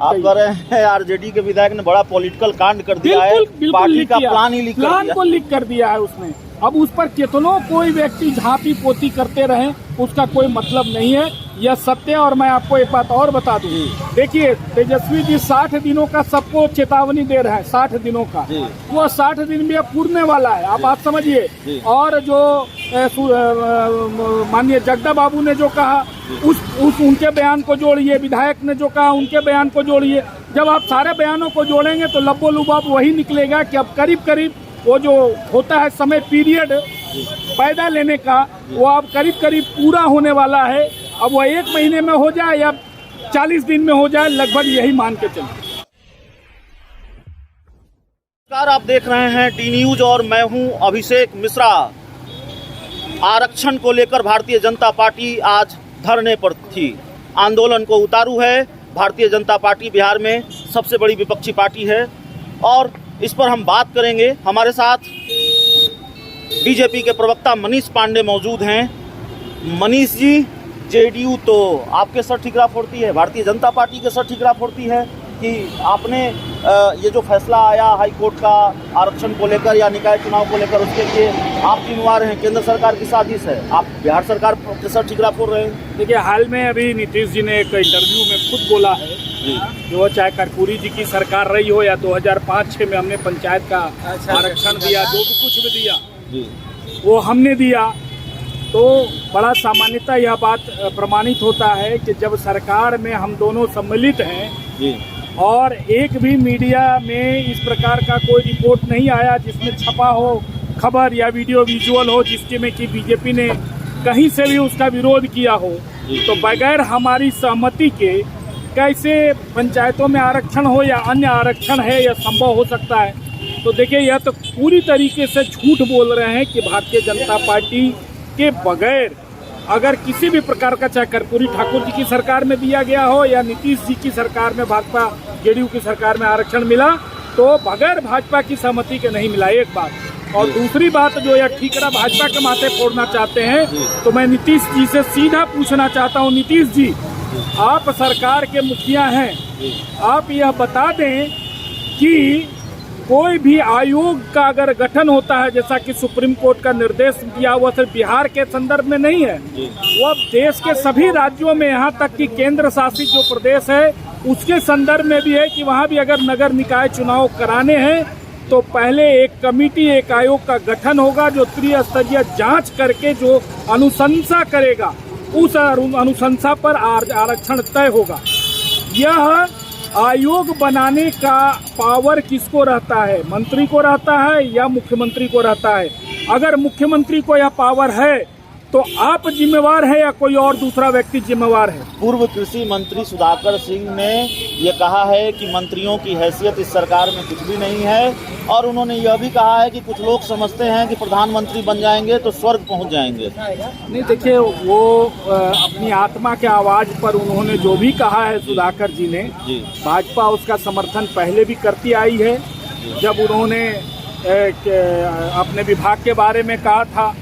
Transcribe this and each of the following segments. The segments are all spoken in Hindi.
आप कह रहे हैं आरजेडी के विधायक ने बड़ा पॉलिटिकल कांड कर दिया है, पार्टी का प्लान ही लीक कर दिया। प्लान को लीक कर दिया है उसने। अब उस पर कितनों कोई व्यक्ति झांपी पोती करते रहे, उसका कोई मतलब नहीं है, यह सत्य है। और मैं आपको एक बात और बता दूं, देखिए तेजस्वी जी 60 दिनों का सबको चेतावनी दे रहे हैं, 60 दिनों का, वो 60 दिन भी अब पूरने वाला है, आप बात समझिए। और जो माननीय जगदा बाबू ने जो कहा उस उनके बयान को जोड़िए, विधायक ने जो कहा उनके बयान को जोड़िए। जब आप सारे बयानों को जोड़ेंगे तो लब्बो लुबाब वही निकलेगा कि अब करीब करीब वो जो होता है समय पीरियड पैदा लेने का, वो अब करीब करीब पूरा होने वाला है। अब वो 1 महीने में हो जाए या 40 दिन में हो जाए, लगभग यही मान के चलें। नमस्कार, आप देख रहे हैं डी न्यूज और मैं हूं अभिषेक मिश्रा। आरक्षण को लेकर भारतीय जनता पार्टी आज धरने पर थी, आंदोलन को उतारू है। भारतीय जनता पार्टी बिहार में सबसे बड़ी विपक्षी पार्टी है और इस पर हम बात करेंगे। हमारे साथ बीजेपी के प्रवक्ता मनीष पांडे मौजूद हैं। मनीष जी, जेडीयू तो आपके सर ठिकरा फोड़ती है, भारतीय जनता पार्टी के सर ठिकरा फोड़ती है कि आपने ये जो फैसला आया हाई कोर्ट का आरक्षण को लेकर या निकाय चुनाव को लेकर, उसके लिए आप जिम्मेवार हैं, केंद्र सरकार की साजिश है, आप बिहार सरकार के सर ठिकरा फोड़ रहे हैं। देखिए, हाल में अभी नीतीश जी ने एक इंटरव्यू में खुद बोला है कि वो चाहे कर्पूरी जी की सरकार रही हो या 2005-06 में हमने पंचायत का आरक्षण दिया, जो भी कुछ भी दिया वो हमने दिया। तो बड़ा सामान्यतः यह बात प्रमाणित होता है कि जब सरकार में हम दोनों सम्मिलित हैं और एक भी मीडिया में इस प्रकार का कोई रिपोर्ट नहीं आया जिसमें छपा हो खबर या वीडियो विजुअल हो जिसके में कि बीजेपी ने कहीं से भी उसका विरोध किया हो, तो बगैर हमारी सहमति के कैसे पंचायतों में आरक्षण हो या अन्य आरक्षण है यह संभव हो सकता है। तो देखिए, यह तो पूरी तरीके से झूठ बोल रहे हैं कि भारतीय जनता पार्टी के बगैर अगर किसी भी प्रकार का, चाहे कर्पूरी ठाकुर जी की सरकार में दिया गया हो या नीतीश जी की सरकार में, भाजपा जेडीयू की सरकार में आरक्षण मिला, तो बगैर भाजपा की सहमति के नहीं मिला, एक बात। और दूसरी बात, जो यह ठीकरा भाजपा के माथे फोड़ना चाहते हैं, तो मैं नीतीश जी से सीधा पूछना चाहता हूं, नीतीश जी आप सरकार के मुखिया हैं, आप यह बता दें कि कोई भी आयोग का अगर गठन होता है, जैसा कि सुप्रीम कोर्ट का निर्देश दिया हुआ, सिर्फ बिहार के संदर्भ में नहीं है, वो अब देश के सभी राज्यों में, यहाँ तक कि केंद्र शासित जो प्रदेश है उसके संदर्भ में भी है कि वहाँ भी अगर नगर निकाय चुनाव कराने हैं तो पहले एक कमेटी, एक आयोग का गठन होगा जो त्रिस्तरीय जांच करके जो अनुशंसा करेगा, उस अनुशंसा पर आरक्षण तय होगा। यह आयोग बनाने का पावर किसको रहता है? मंत्री को रहता है या मुख्यमंत्री को रहता है? अगर मुख्यमंत्री को यह पावर है तो आप जिम्मेवार है या कोई और दूसरा व्यक्ति जिम्मेवार है? पूर्व कृषि मंत्री सुधाकर सिंह ने ये कहा है कि मंत्रियों की हैसियत इस सरकार में कुछ भी नहीं है, और उन्होंने यह भी कहा है कि कुछ लोग समझते हैं कि प्रधानमंत्री बन जाएंगे तो स्वर्ग पहुंच जाएंगे। नहीं, देखिए, वो अपनी आत्मा के आवाज पर उन्होंने जो भी कहा है सुधाकर जी ने, भाजपा उसका समर्थन पहले भी करती आई है। जब उन्होंने अपने विभाग के बारे में कहा था,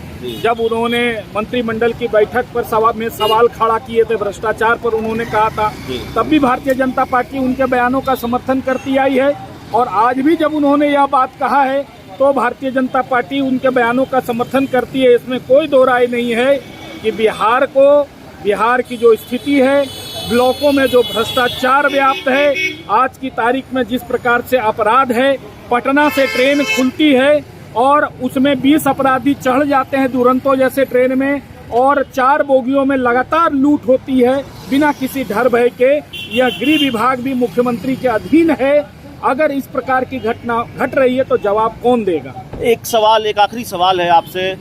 जब उन्होंने मंत्रिमंडल की बैठक पर सवाल खड़ा किए थे, भ्रष्टाचार पर उन्होंने कहा था, तब भी भारतीय जनता पार्टी उनके बयानों का समर्थन करती आई है। और आज भी जब उन्होंने यह बात कहा है तो भारतीय जनता पार्टी उनके बयानों का समर्थन करती है। इसमें कोई दो राय नहीं है कि बिहार की जो स्थिति है, ब्लॉकों में जो भ्रष्टाचार व्याप्त है, आज की तारीख में जिस प्रकार से अपराध है, पटना से ट्रेन खुलती है और उसमें 20 अपराधी चढ़ जाते हैं दुरंतो जैसे ट्रेन में, और 4 बोगियों में लगातार लूट होती है बिना किसी डर भय के। यह गृह विभाग भी मुख्यमंत्री के अधीन है। अगर इस प्रकार की घटना घट रही है तो जवाब कौन देगा? एक आखिरी सवाल है आपसे।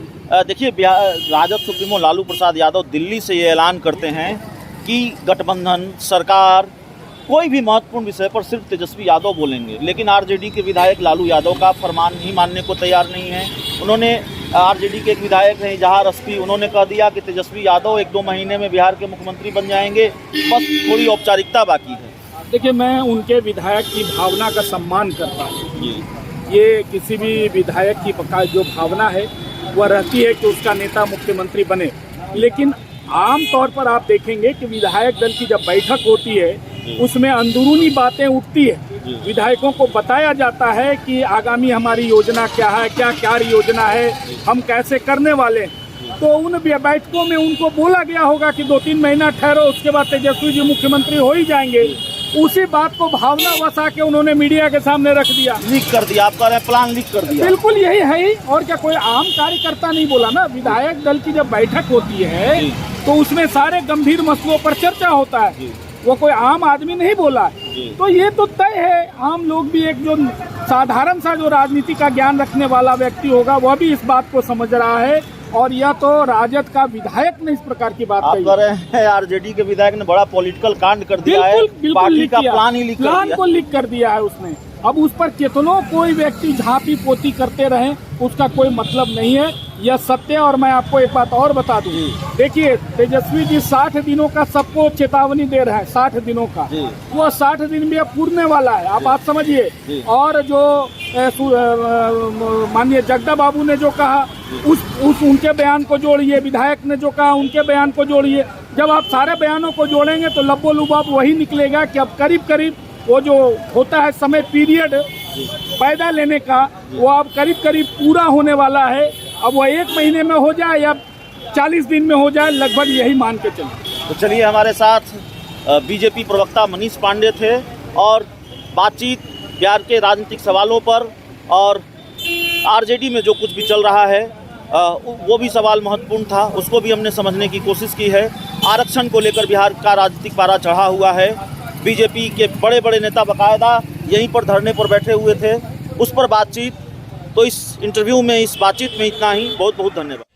देखिए, राजद सुप्रीमो लालू प्रसाद यादव दिल्ली से ये ऐलान करते हैं कि गठबंधन सरकार कोई भी महत्वपूर्ण विषय पर सिर्फ तेजस्वी यादव बोलेंगे, लेकिन आरजेडी के विधायक लालू यादव का फरमान ही मानने को तैयार नहीं है। उन्होंने, आरजेडी के एक विधायक हैं इजहार अस्फी, उन्होंने कह दिया कि तेजस्वी यादव 1-2 महीने में बिहार के मुख्यमंत्री बन जाएंगे, बस थोड़ी औपचारिकता बाकी है। देखिए, मैं उनके विधायक की भावना का सम्मान करता हूँ। ये किसी भी विधायक की जो भावना है वह रहती है कि उसका नेता मुख्यमंत्री बने, लेकिन आम तौर पर आप देखेंगे कि विधायक दल की जब बैठक होती है उसमें अंदरूनी बातें उठती है। विधायकों को बताया जाता है कि आगामी हमारी योजना क्या है, क्या क्या योजना है, हम कैसे करने वाले हैं। तो उन बैठकों में उनको बोला गया होगा कि 2-3 महीना ठहरो, उसके बाद तेजस्वी जी मुख्यमंत्री हो ही जाएंगे। उसी बात को भावना वसा के उन्होंने मीडिया के सामने रख दिया, लीक कर दिया। आप कह रहे हैं प्लान लीक कर दिया। बिल्कुल यही है ही। और क्या कोई आम कार्यकर्ता नहीं बोला ना। विधायक दल की जब बैठक होती है तो उसमें सारे गंभीर मसलों पर चर्चा होता है, वो कोई आम आदमी नहीं बोला। तो ये तो तय है, आम लोग भी, एक जो साधारण सा जो राजनीति का ज्ञान रखने वाला व्यक्ति होगा वह भी इस बात को समझ रहा है। और यह तो राजद का विधायक ने इस प्रकार की बात कही। आप कह रहे हैं आरजेडी के विधायक ने बड़ा पॉलिटिकल कांड कर दिया है, पार्टी का प्लान ही लीक कर दिया। प्लान को लीक कर दिया है उसने। अब उस पर कितनों कोई व्यक्ति झांपी पोती करते रहे, उसका कोई मतलब नहीं है, यह सत्य। और मैं आपको एक बात और बता दूं, देखिए तेजस्वी जी 60 दिनों का सबको चेतावनी दे रहे हैं, 60 दिनों का। वो 60 दिन भी अब पूरने वाला है, आप बात समझिए। और जो माननीय जगदा बाबू ने जो कहा उस उनके बयान को जोड़िए, विधायक ने जो कहा उनके बयान को जोड़िए। जब आप सारे बयानों को जोड़ेंगे तो लब्बो लुबाब वही निकलेगा कि अब करीब करीब वो जो होता है समय पीरियड पैदा लेने का, वो अब करीब करीब पूरा होने वाला है। अब वो 1 महीने में हो जाए या 40 दिन में हो जाए, लगभग यही मान के चलिए। तो चलिए, हमारे साथ बीजेपी प्रवक्ता मनीष पांडे थे और बातचीत बिहार के राजनीतिक सवालों पर और आरजेडी में जो कुछ भी चल रहा है वो भी सवाल महत्वपूर्ण था, उसको भी हमने समझने की कोशिश की है। आरक्षण को लेकर बिहार का राजनीतिक पारा चढ़ा हुआ है। बीजेपी के बड़े बड़े नेता बाकायदा यहीं पर धरने पर बैठे हुए थे, उस पर बातचीत। तो इस इंटरव्यू में, इस बातचीत में इतना ही। बहुत बहुत धन्यवाद।